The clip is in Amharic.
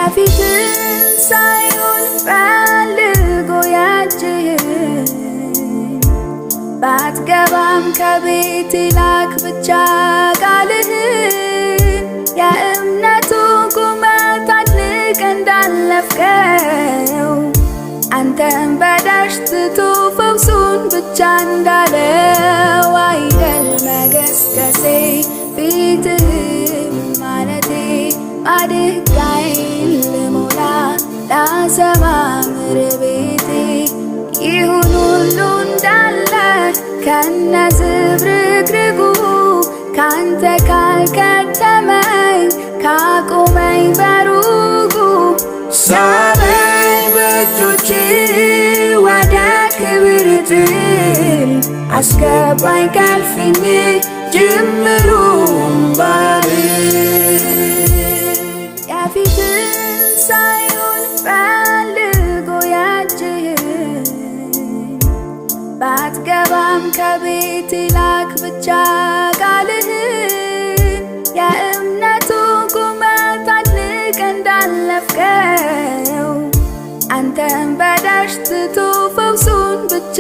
የፊትን ሳይሆን ፈልጎ ያንቺን ባትገባም ከቤት ላክ ብቻ ቃልህን የእምነቱ ቁመት አድንቅ እንዳለፍከው አንተን በደሽትቶ ፈውሱን ብቻ እንዳለው አይደል መገስገሴ ፊትህም ማለቴ ማድጋዬን ልሞላ ላሰማምር ቤቴ ይሁን ሁሉ እንዳለ ከነዝብርግርጉ ካንተ ካልከተመኝ ካቆመኝ በሩቁ ሳበኝ በእጆች ወደ ክብር ጥል አስገባኝ ከልፍኝ ጅምሩም ባል የፊትን ሳይሆን ፈልጎ ያንቺን ባትገባም ከቤት ላክ ብቻ ቃልህን የእምነቱ ቁመት አድንቅ እንዳለፍከው አንተን በደሽትቶ ፈውሱን ብቻ